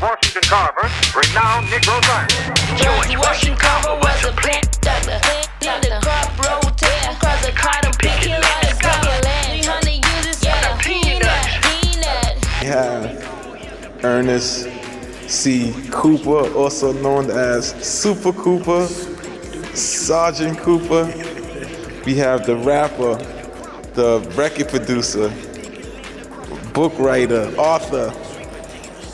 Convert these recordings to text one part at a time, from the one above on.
Washington Carver, renowned Negro scientist. George Washington Carver was a plant doctor. Did the crop rotation, cause the cotton picking like a cotton land. 300 uses for the peanut. We have Ernest C. Cooper, also known as Super Cooper, Sergeant Cooper. We have the rapper, the record producer, book writer, author,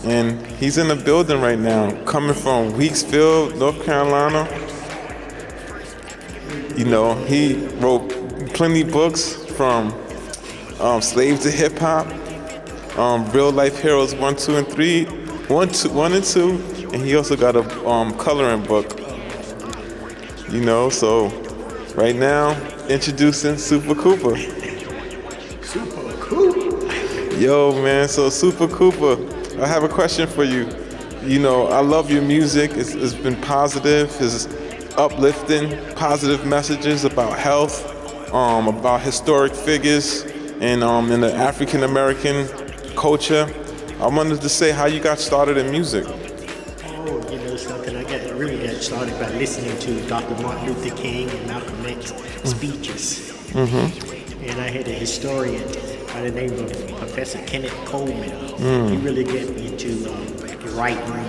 and he's in the building right now, coming from Weeksville, North Carolina. You know, he wrote plenty of books from Slave to Hip Hop, Real Life Heroes 1, 2, and 3, 1 and 2, and he also got a coloring book. You know, so right now, introducing Super Cooper. Super Cooper. Yo, man, so Super Cooper, I have a question for you. You know, I love your music. It's been positive. It's uplifting, positive messages about health, about historic figures, and in the African American culture. I wanted to say how you got started in music. Oh, you know something? I really got started by listening to Dr. Martin Luther King and Malcolm X speeches. And I had a historian by the name of Professor Kenneth Coleman. He really got me into writing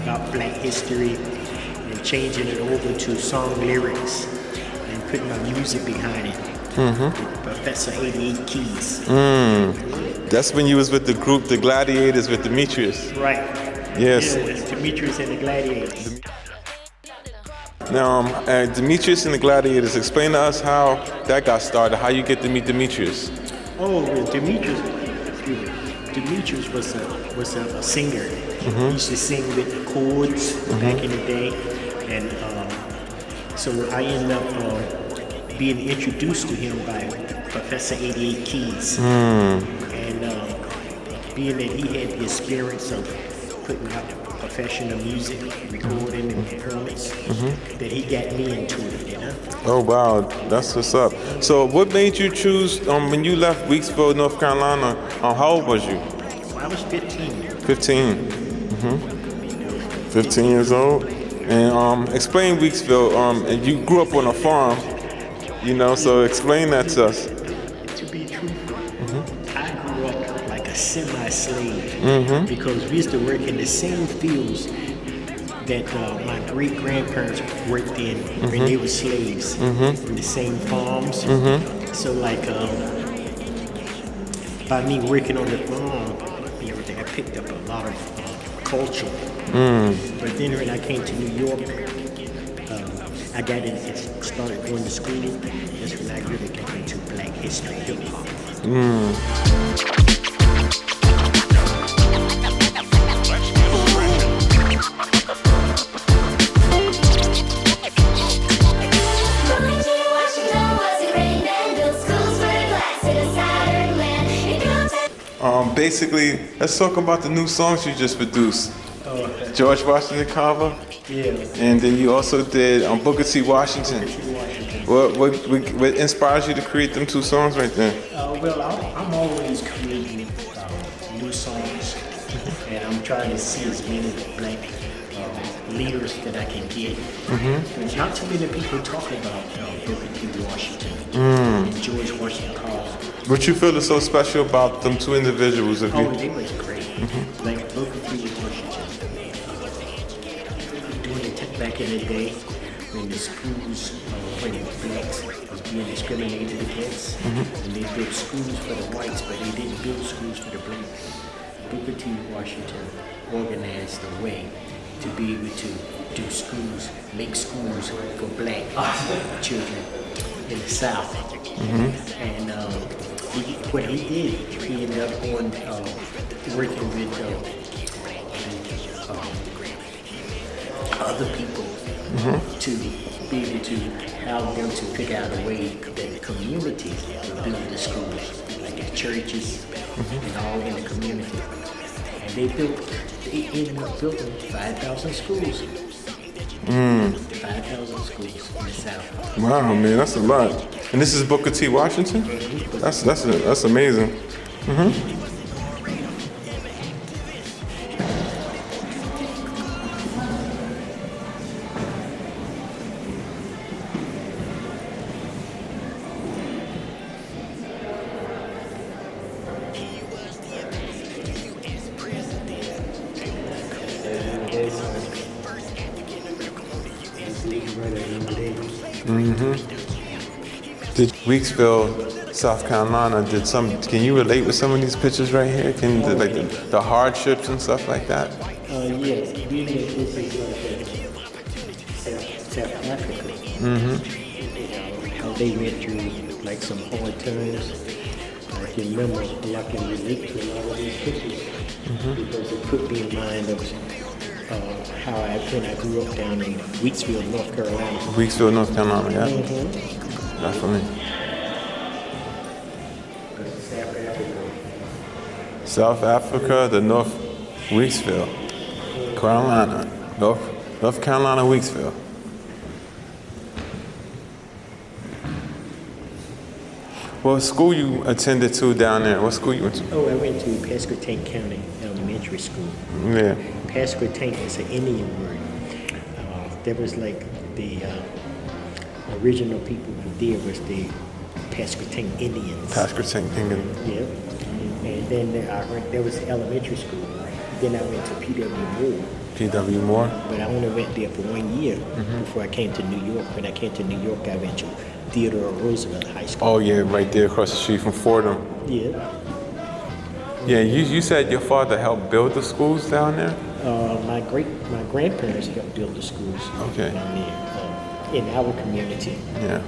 about Black history and changing it over to song lyrics and putting my music behind it. Professor 88 Keys. That's when you was with the group, the Gladiators, with Demetrius. Right. Yes. Yeah, Demetrius and the Gladiators. Now, Demetrius and the Gladiators, explain to us how that got started, how you get to meet Demetrius. Oh, well, Demetrius was a singer. He used to sing with the chords back in the day, and so I ended up being introduced to him by Professor 88 Keys, and being that he had the experience of putting out professional music, recording and performance, that he got me into it, you know. Oh wow, that's what's up. So what made you choose, when you left Weeksville, North Carolina, how old was you? I was 15. 15. 15 years old. And explain Weeksville, and you grew up on a farm, you know, so explain that to us. To be truthful, I grew up like a semi-slave because we used to work in the same fields that my great-grandparents worked in when they were slaves, in the same farms. So like, by me working on the farm and everything, I picked up a lot of culture. But then when I came to New York, I got in and started going to school. That's when I really got into Black history, hip-hop. Basically, let's talk about the new songs you just produced. George Washington Carver. Yeah. And then you also did Booker T. Washington. What inspires you to create them two songs right there? Well, I'm always creating new songs, and I'm trying to see as many Black leaders that I can get. There's not too many people talk about Booker T. Washington and George Washington Carver. What you feel is so special about them two individuals? They was great. Like Booker T. Washington. Doing it back in the day when the schools, when blacks was being discriminated against, and they built schools for the whites, but they didn't build schools for the blacks. Booker T. Washington organized a way to be able to do schools, make schools for Black children in the South. And what he did, he ended up on working with other people to be able to help them to figure out a way that the community will build the schools, like the churches and all in the community. And they ended up building 5,000 schools. 5,000 schools in the South. Wow, man, that's a lot. And this is Booker T. Washington? That's amazing. right at them days. Did Weeksville, South Carolina, can you relate with some of these pictures right here? The hardships and stuff like that? Yes, being that this is South Africa. How they went through like some hard times. I can remember, I can relate to a lot of these pictures because it put me in mind of how when I grew up down in Weeksville, North Carolina. Weeksville, North Carolina, yeah. Definitely. South Africa, the North Weeksville, Carolina, North Carolina, Weeksville. What school you attended to down there? What school you went to? Oh, I went to Pasquotank County Elementary School. Yeah. Pasquotank is an Indian word. That was like the original people who did was the Pasquotank Indians. Pasquotank Indians. Yeah. And then there was elementary school. Then I went to P.W. Moore. P.W. Moore? But I only went there for 1 year before I came to New York. When I came to New York, I went to Theodore Roosevelt High School. Oh yeah, right there across the street from Fordham. Yeah. Yeah, you said your father helped build the schools down there? My grandparents helped build the schools down there in our community. Yeah.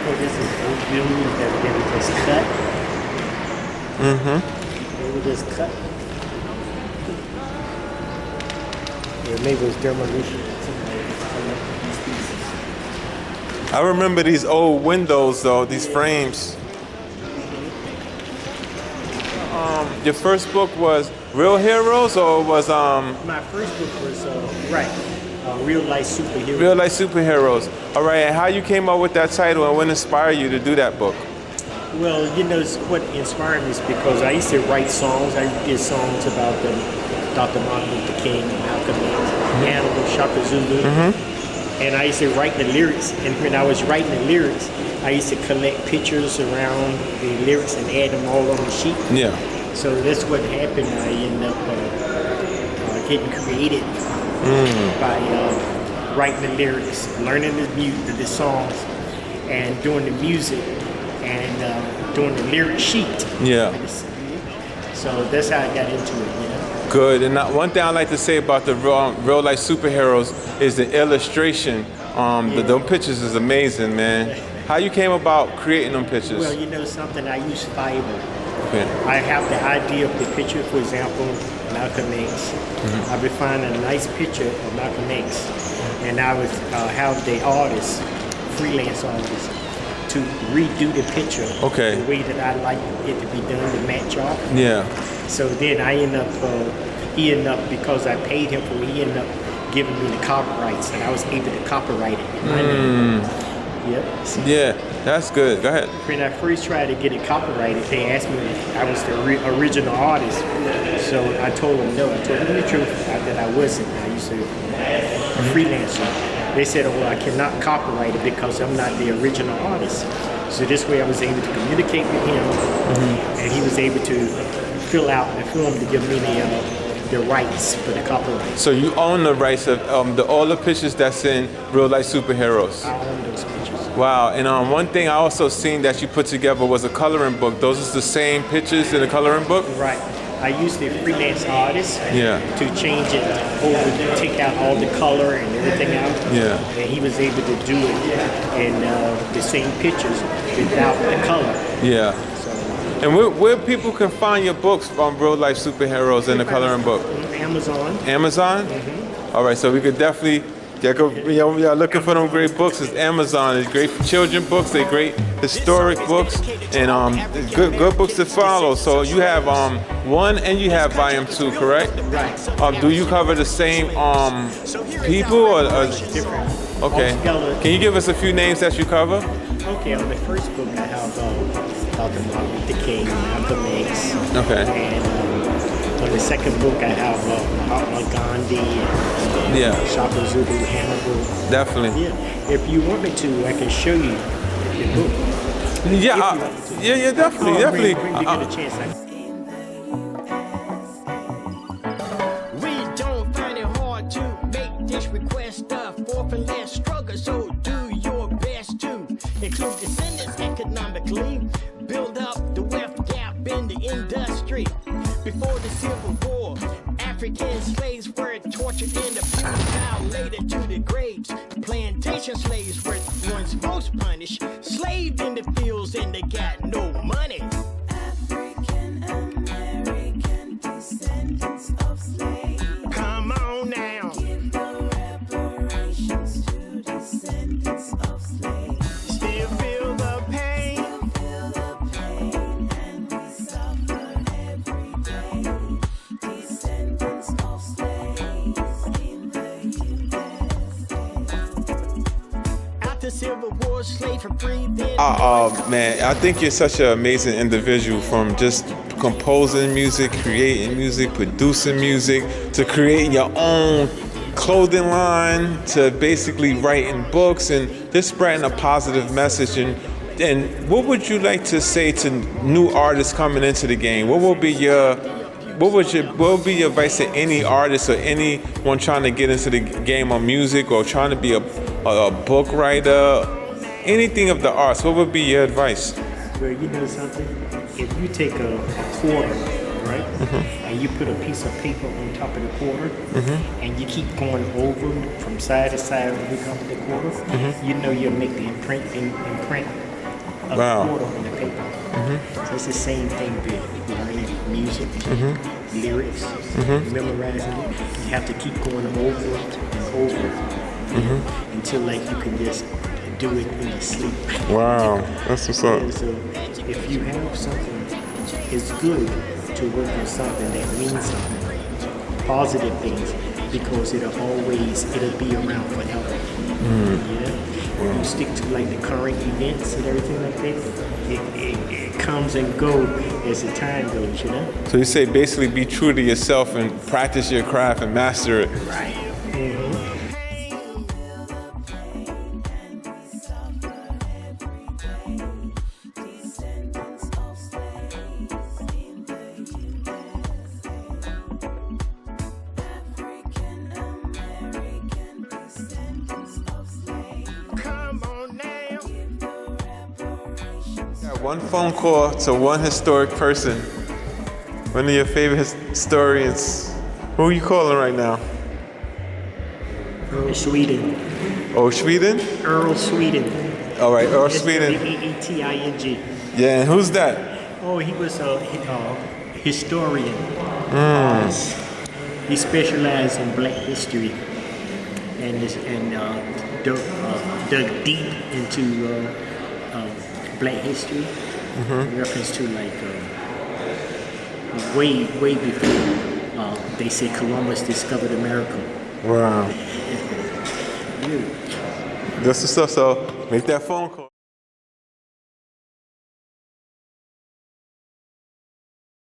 This is old buildings that they were just cut. They were just cut. Or maybe it was demolition. I remember these old windows though, these frames. Your first book was Real Heroes or was My first book was Real Life Superheroes. Real Life Superheroes. All right, and how you came up with that title and what inspired you to do that book? Well, what inspired me is because I used to write songs. I did songs about Dr. Martin Luther King, Malcolm X, Hannibal, Shaka Zulu. And I used to write the lyrics. And when I was writing the lyrics, I used to collect pictures around the lyrics and add them all on the sheet. Yeah. So that's what happened. I ended up getting creative by writing the lyrics, learning the songs, and doing the music, and doing the lyric sheet. Yeah. So that's how I got into it. Good. And one thing I like to say about the Real Life Superheroes is the illustration. The pictures is amazing, man. How you came about creating them pictures? Well, you know something, I use fiber. Okay. I have the idea of the picture, for example, Malcolm X. I would find a nice picture of Malcolm X, and I would have the artist, freelance artist, to redo the picture the way that I like it to be done to match off. Yeah. So then he ended up, because I paid him for it, he ended up giving me the copyrights, and I was able to copyright it in my name. Yep. Yeah, that's good. Go ahead. When I first tried to get it copyrighted, they asked me if I was the original artist. So I told them no. I told them the truth that I wasn't. I used to freelance. They said, oh, well, I cannot copyright it because I'm not the original artist. So this way I was able to communicate with him, and he was able to fill out the film to give me the rights for the copyright. So you own the rights of all the pictures that's in Real Life Superheroes? I own those pictures. Wow, and one thing I also seen that you put together was a coloring book. Those are the same pictures in the coloring book? Right. I used the freelance artist Yeah. to change it over, take out all the color and everything out. Yeah. And he was able to do it in the same pictures without the color. Yeah. So And where people can find your books from real life superheroes in the coloring book? Amazon. Amazon? All right, so we could definitely, we are looking for them great books. It's Amazon. It's great children books. They're great historic books and good books to follow. So you have 1 and you have volume 2, correct? Right. Do you cover the same people or Different. okay? Altogether. Can you give us a few names that you cover? Okay, on the first book I have Dr. Martin Luther King, Malcolm X. Okay. And on the second book I have Mahatma Gandhi and Yeah. Shaka Zulu, Hannibal. Definitely. Yeah. If you want me to, I can show you the book. Yeah. Yeah. Definitely. Definitely. When you get a chance. We don't find it hard to make this request for less struggle, so do your best to include descendants economically, build up the wealth gap in the industry. Before the Civil War, African slaves were tortured and abused, violated to the graves. Plantation slaves were once most punished, slaved in the fields and they got no money. African American descendants of slaves. Come on now. Give the reparations to descendants of slaves. Still feel the pain. Feel the pain and we suffer every day. Descendants of slaves in the USA. After Civil War, slave for free, then Man, I think you're such an amazing individual, from just composing music, creating music, producing music, to creating your own clothing line, to basically writing books and just spreading a positive message. And what would you like to say to new artists coming into the game? What would be your advice to any artist or anyone trying to get into the game of music or trying to be a book writer, anything of the arts? What would be your advice? Well, you know something? If you take a quarter, right, and you put a piece of paper on top of the quarter, and you keep going over from side to side when you come to the quarter, you know you'll make the imprint of Wow. the quarter on the paper. So it's the same thing with learning music, lyrics, memorizing it. You have to keep going over and over until like you can just do it in your sleep. Wow, that's what's up. And so if you have something, it's good to work on something that means something, positive things, because it'll be around forever. Yeah? You stick to like the current events and everything like that, it comes and goes as the time goes, you know? So you say basically be true to yourself and practice your craft and master it. Right. Descendants of slaves in the African American descendants of slaves. come on now. Give the reparations. Got one phone call to one historic person. One of your favorite historians. Who are you calling right now? Earl Sweden. Oh, Sweden? Earl Sweden. All right, Earl Sweden. Sweden. Yeah, and who's that? Oh, he was a historian. He specialized in Black history and dug deep into Black history in reference to like way before they say Columbus discovered America. Wow. That's the stuff, so make that phone call.